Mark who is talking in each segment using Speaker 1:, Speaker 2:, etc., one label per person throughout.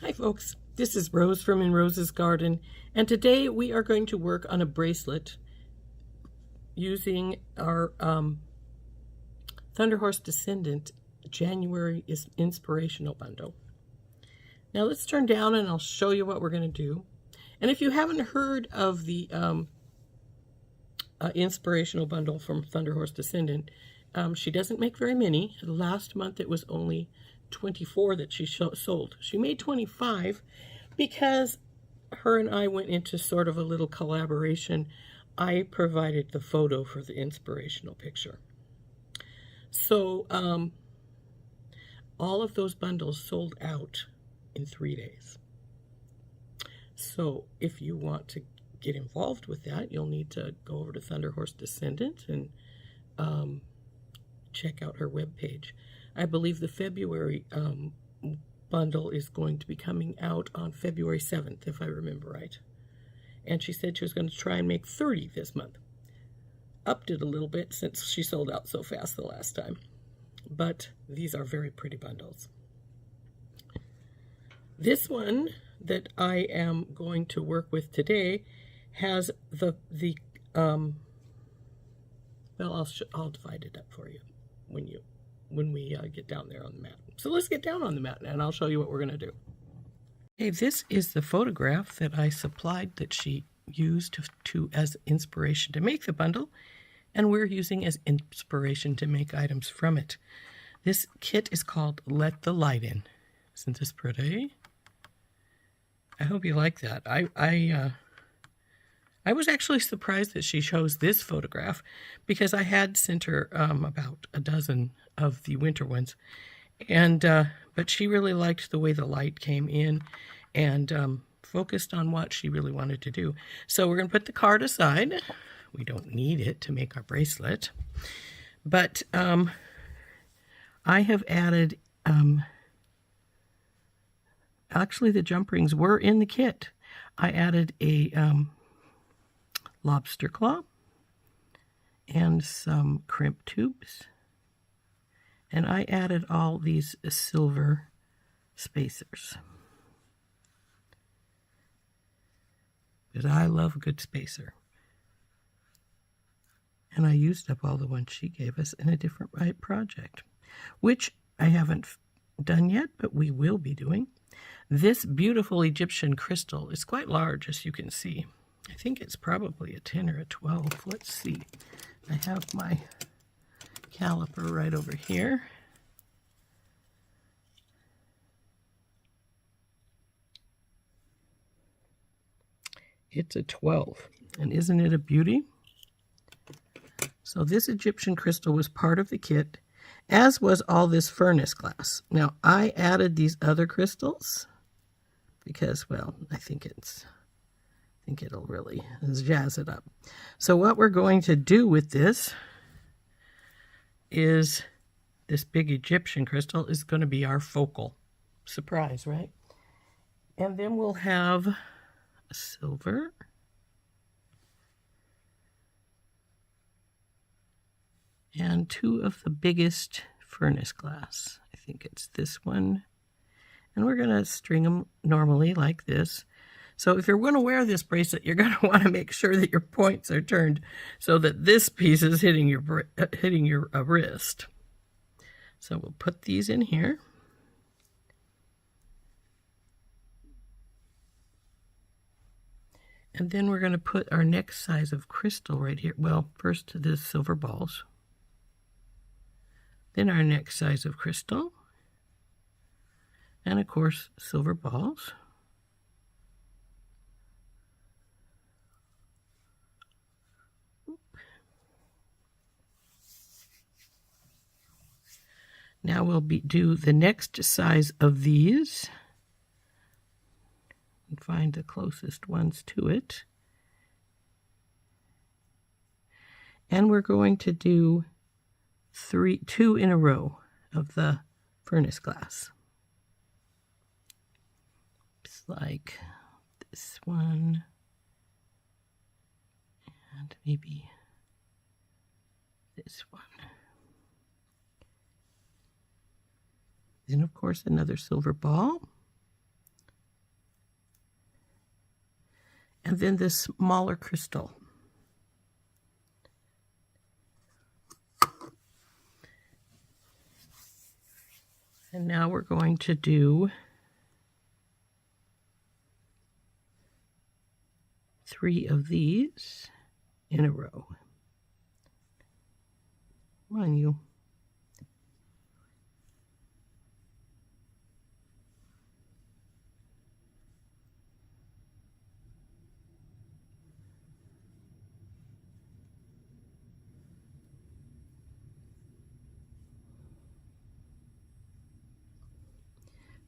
Speaker 1: Hi folks, this is Rose from In Rose's Garden, and today we are going to work on a bracelet using our Thunderhorse Descendant January Inspirational Bundle. Now let's turn down and I'll show you what we're going to do. And if you haven't heard of the Inspirational Bundle from Thunderhorse Descendant, she doesn't make very many. Last month it was only 24 that she sold. She made 25 because her and I went into sort of a little collaboration. I provided the photo for the inspirational picture. So all of those bundles sold out in 3 days. So if you want to get involved with that, you'll need to go over to Thunderhorse Descendant and check out her webpage. I believe the February bundle is going to be coming out on February 7th, if I remember right. And she said she was going to try and make 30 this month. Upped it a little bit since she sold out so fast the last time. But these are very pretty bundles. This one that I am going to work with today has well, I'll divide it up for you when we get down there on the mat. So let's get down on the mat and I'll show you what we're going to do. Okay, this is the photograph that I supplied that she used as inspiration to make the bundle, and we're using as inspiration to make items from it. This kit is called Let the Light In. Isn't this pretty? I hope you like that. I was actually surprised that she chose this photograph because I had sent her about a dozen of the winter ones, and but she really liked the way the light came in and focused on what she really wanted to do. So we're going to put the card aside. We don't need it to make our bracelet, but I have added actually the jump rings were in the kit. I added a lobster claw and some crimp tubes, and I added all these silver spacers because I love a good spacer, and I used up all the ones she gave us in a different project, which I haven't done yet, but we will be doing. This beautiful Egyptian crystal is quite large, as you can see. I think it's probably a 10 or a 12. Let's see. I have my caliper right over here. It's a 12. And isn't it a beauty? So this Egyptian crystal was part of the kit, as was all this furnace glass. Now, I added these other crystals because, well, I think it'll really jazz it up. So what we're going to do with this is this big Egyptian crystal is going to be our focal. Surprise, right? And then we'll have a silver. And two of the biggest furnace glass. I think it's this one. And we're going to string them normally like this. So if you're going to wear this bracelet, you're going to want to make sure that your points are turned so that this piece is hitting your wrist. So we'll put these in here. And then we're going to put our next size of crystal right here. Well, first the silver balls. Then our next size of crystal. And of course, silver balls. Now we'll do the next size of these and find the closest ones to it. And we're going to do two in a row of the furnace glass. It's like this one and maybe this one. Then, of course, another silver ball. and then this smaller crystal. And now we're going to do 3 of these in a row. Come on, you.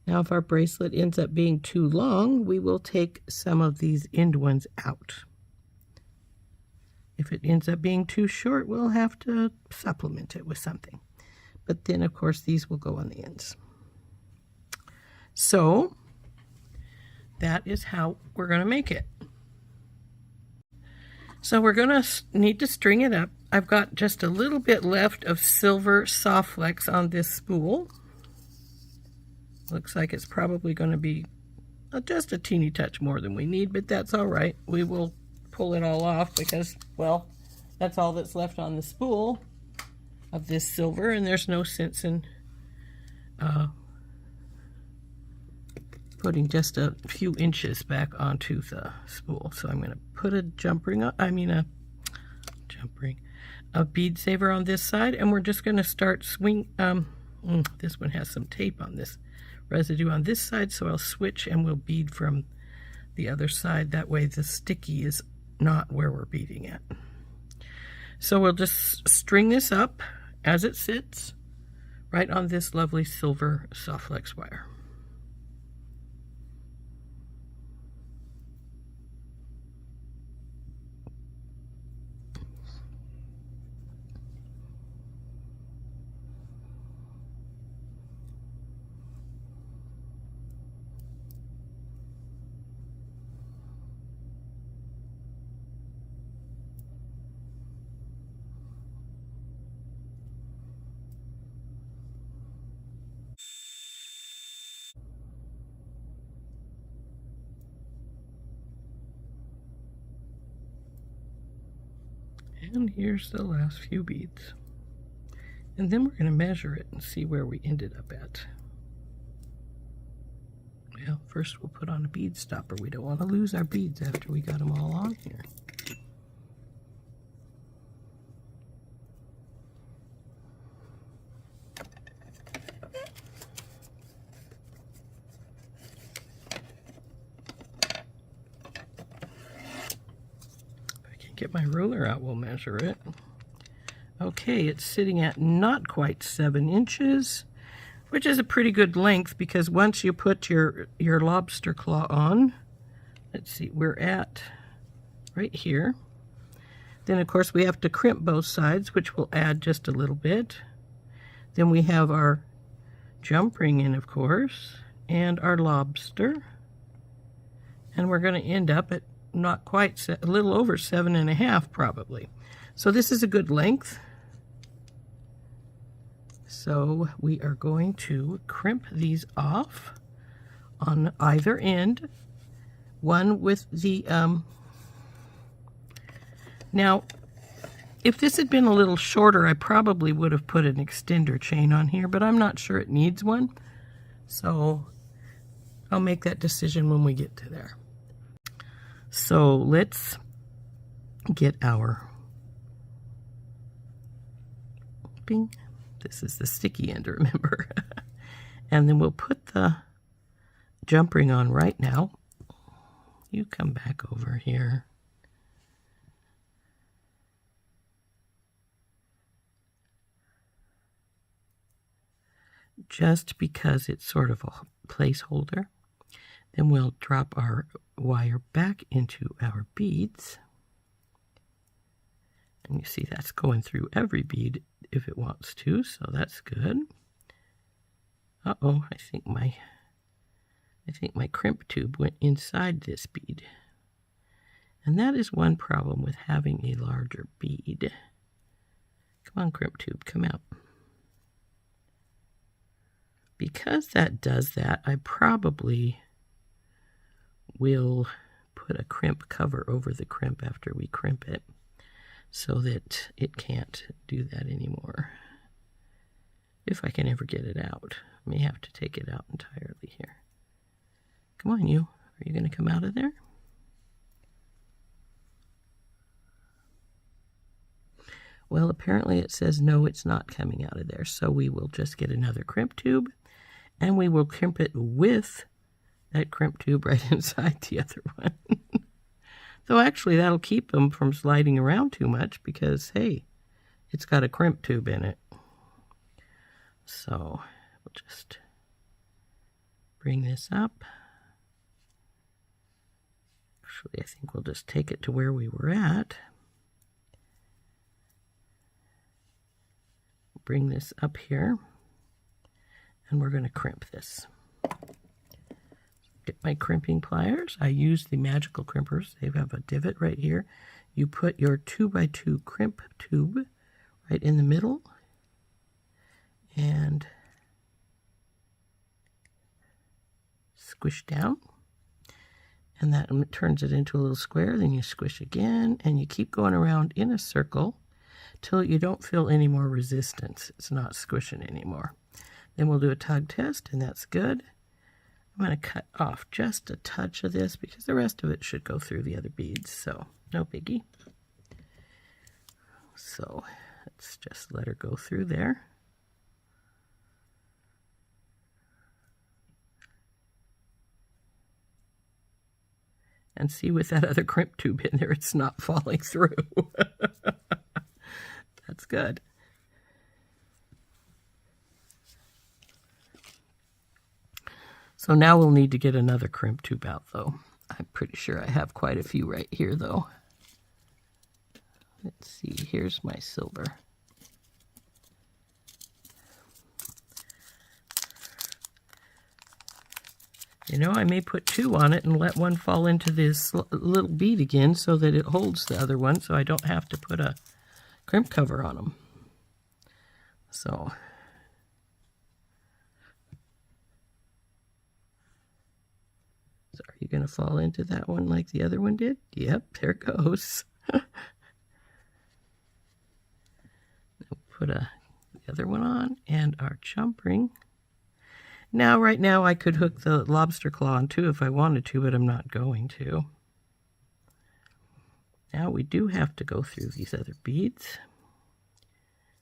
Speaker 1: Now, if our bracelet ends up being too long, we will take some of these end ones out. If it ends up being too short, we'll have to supplement it with something. But then, of course, these will go on the ends. So, that is how we're going to make it. So we're going to need to string it up. I've got just a little bit left of silver soft flex on this spool. Looks like it's probably going to be just a teeny touch more than we need, but that's all right. We will pull it all off because, well, that's all that's left on the spool of this silver, and there's no sense in putting just a few inches back onto the spool. So I'm going to put a a bead saver on this side, and we're just going to start this one has some tape on this residue on this side, so I'll switch and we'll bead from the other side. That way the sticky is not where we're beading at. So we'll just string this up as it sits right on this lovely silver soft flex wire. And here's the last few beads. And then we're going to measure it and see where we ended up at. Well, first we'll put on a bead stopper. We don't want to lose our beads after we got them all on here. Get my ruler out, we'll measure it. Okay, it's sitting at not quite 7 inches, which is a pretty good length because once you put your lobster claw on, let's see, we're at right here. Then of course we have to crimp both sides, which will add just a little bit. Then we have our jump ring in, of course, and our lobster. And we're going to end up at not quite, a little over 7.5 probably. So this is a good length. So we are going to crimp these off on either end. One with the, now if this had been a little shorter, I probably would have put an extender chain on here, but I'm not sure it needs one. So I'll make that decision when we get to there. So let's get our bing. This is the sticky end, remember? And then we'll put the jump ring on right now. You come back over here. Just because it's sort of a placeholder. Then we'll drop our wire back into our beads. And you see that's going through every bead if it wants to, so that's good. Uh-oh, I think my crimp tube went inside this bead. And that is one problem with having a larger bead. Come on, crimp tube, come out. Because that does that, I probably will put put a crimp cover over the crimp after we crimp it so that it can't do that anymore. If I can ever get it out. I may have to take it out entirely here. Come on, you. Are you going to come out of there? Well, apparently it says no, it's not coming out of there. So we will just get another crimp tube and we will crimp it with that crimp tube right inside the other one. Though actually that'll keep them from sliding around too much because, hey, it's got a crimp tube in it. So we'll just bring this up. Actually, I think we'll just take it to where we were at. Bring this up here, and we're going to crimp this. Get my crimping pliers. I use the magical crimpers. They have a divot right here. You put your 2x2 crimp tube right in the middle, and squish down, and that turns it into a little square. Then you squish again, and you keep going around in a circle till you don't feel any more resistance. It's not squishing anymore. Then we'll do a tug test, and that's good. I'm going to cut off just a touch of this because the rest of it should go through the other beads, so no biggie. So let's just let her go through there. And see, with that other crimp tube in there, it's not falling through. That's good. So now we'll need to get another crimp tube out, though. I'm pretty sure I have quite a few right here, though. Let's see, here's my silver. You know, I may put two on it and let one fall into this little bead again so that it holds the other one, so I don't have to put a crimp cover on them. So are you going to fall into that one like the other one did? Yep, there it goes. Put the other one on and our jump ring. Now, right now, I could hook the lobster claw on too if I wanted to, but I'm not going to. Now we do have to go through these other beads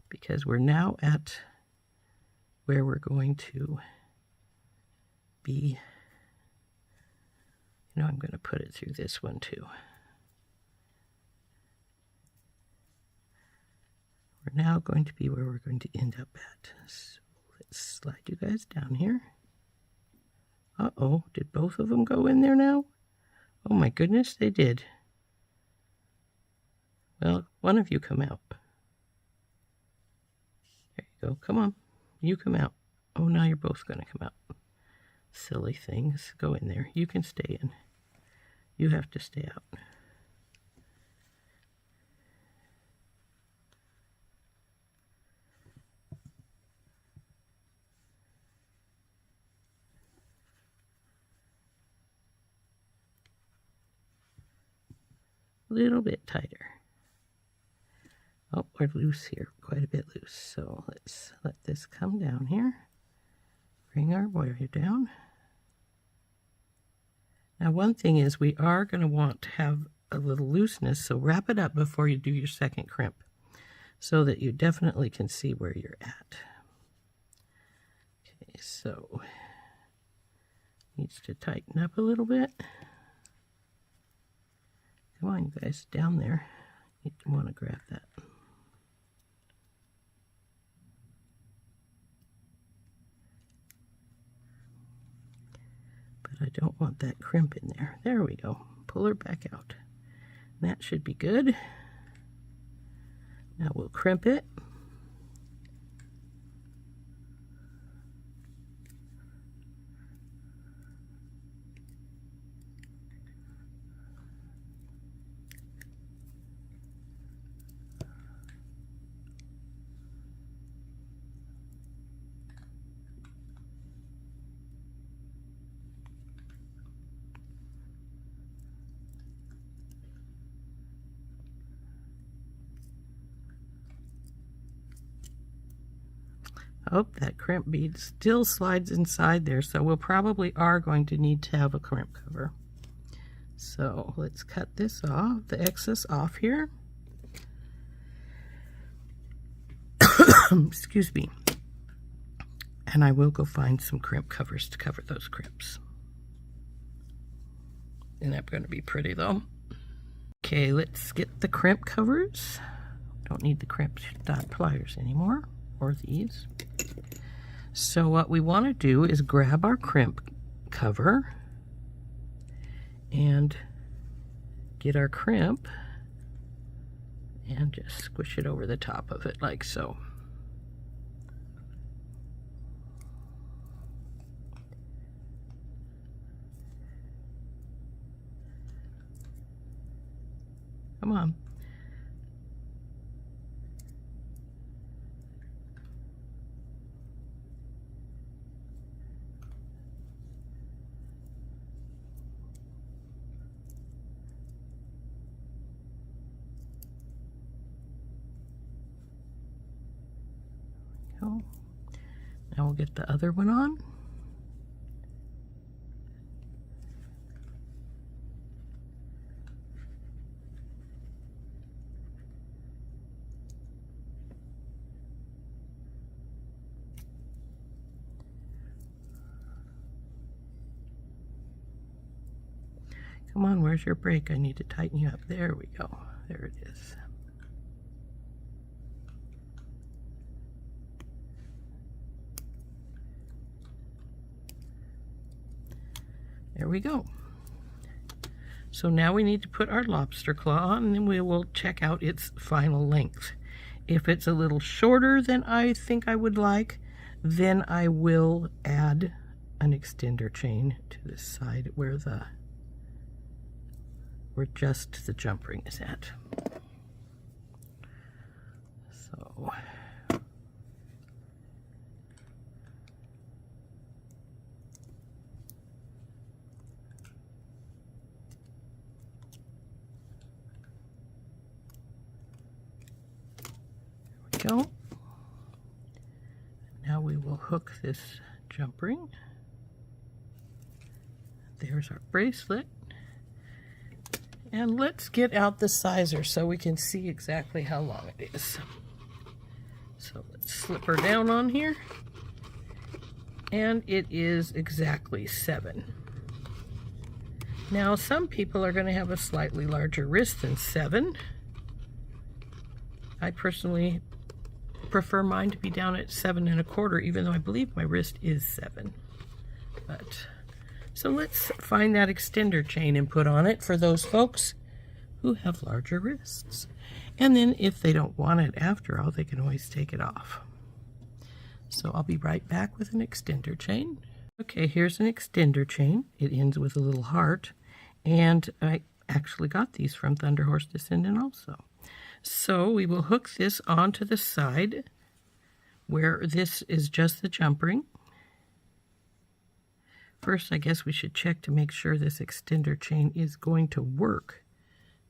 Speaker 1: because we're now at where we're going to be. You know, I'm going to put it through this one too. We're now going to be where we're going to end up at. So let's slide you guys down here. Uh-oh, did both of them go in there now? Oh my goodness, they did. Well, one of you come out. There you go. Come on. You come out. Oh, now you're both going to come out. Silly things. Go in there. You can stay in. You have to stay out. A little bit tighter. Oh, we're loose here, quite a bit loose. So let's let this come down here. Bring our wire down. Now, one thing is we are going to want to have a little looseness, so wrap it up before you do your second crimp so that you definitely can see where you're at. Okay, so needs to tighten up a little bit. Come on, you guys, down there. You want to grab that. But I don't want that crimp in there. There we go. Pull her back out. That should be good. Now we'll crimp it. Oh, that crimp bead still slides inside there, so we'll probably are going to need to have a crimp cover. So let's cut this off, the excess off here. Excuse me. And I will go find some crimp covers to cover those crimps. And that's going to be pretty though. Okay, let's get the crimp covers. Don't need the crimp pliers anymore, or these. So what we want to do is grab our crimp cover and get our crimp and just squish it over the top of it like so. Come on. Go. Now we'll get the other one on. Come on, where's your break? I need to tighten you up. There we go. There it is. There we go. So now we need to put our lobster claw on, and then we will check out its final length. If it's a little shorter than I think I would like, then I will add an extender chain to this side where just the jump ring is at. So there we go. Now we will hook this jump ring. There's our bracelet. And let's get out the sizer so we can see exactly how long it is. So let's slip her down on here. And it is exactly 7. Now some people are going to have a slightly larger wrist than 7. I personally prefer mine to be down at 7 1/4, even though I believe my wrist is 7. But so let's find that extender chain and put on it for those folks who have larger wrists. And then if they don't want it after all, they can always take it off. So I'll be right back with an extender chain. Okay, here's an extender chain. It ends with a little heart. And I actually got these from Thunderhorse Descendant also. So we will hook this onto the side where this is just the jump ring. First, I guess we should check to make sure this extender chain is going to work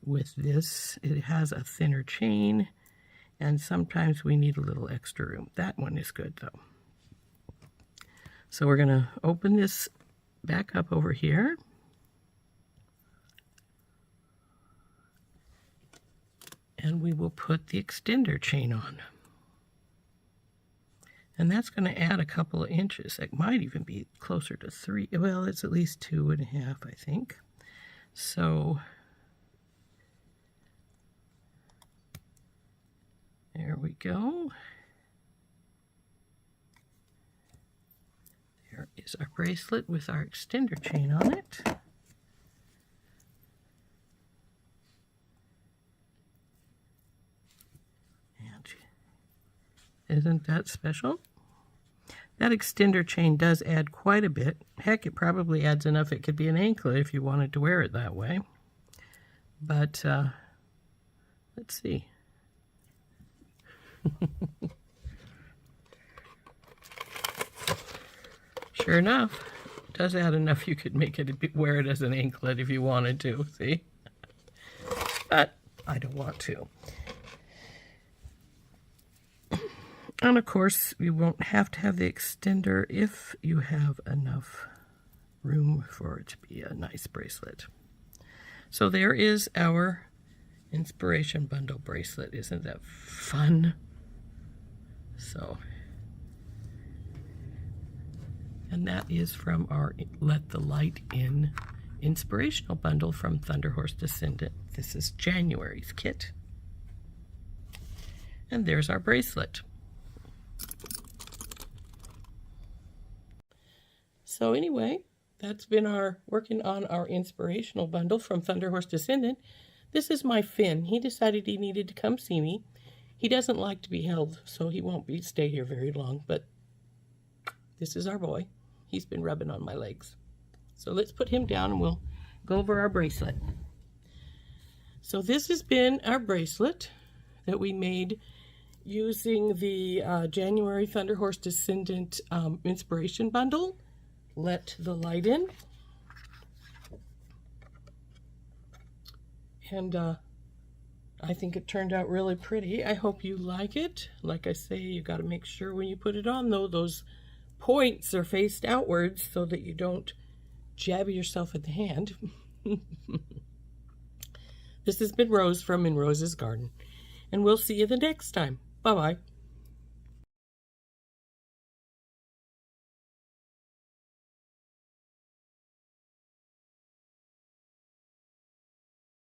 Speaker 1: with this. It has a thinner chain, and sometimes we need a little extra room. That one is good, though. So we're going to open this back up over here. And we will put the extender chain on. And that's going to add a couple of inches. It might even be closer to 3. Well, it's at least 2.5, I think. So there we go. There is our bracelet with our extender chain on it. And isn't that special? That extender chain does add quite a bit. Heck, it probably adds enough it could be an anklet if you wanted to wear it that way. But let's see. Sure enough, it does add enough you could make it wear it as an anklet if you wanted to, see? But I don't want to. And of course, you won't have to have the extender if you have enough room for it to be a nice bracelet. So there is our inspiration bundle bracelet. Isn't that fun? So, and that is from our Let the Light In inspirational bundle from Thunderhorse Descendant. This is January's kit. And there's our bracelet. So anyway, that's been our working on our inspirational bundle from Thunderhorse Descendant. This is my Finn. He decided he needed to come see me. He doesn't like to be held, so he won't stay here very long, but this is our boy. He's been rubbing on my legs. So let's put him down and we'll go over our bracelet. So this has been our bracelet that we made using the January Thunderhorse Descendant inspiration bundle. Let the Light In. And I think it turned out really pretty. I hope you like it. Like I say, you got to make sure when you put it on, though, those points are faced outwards so that you don't jab yourself in the hand. This has been Rose from In Rose's Garden, and we'll see you the next time. Bye-bye.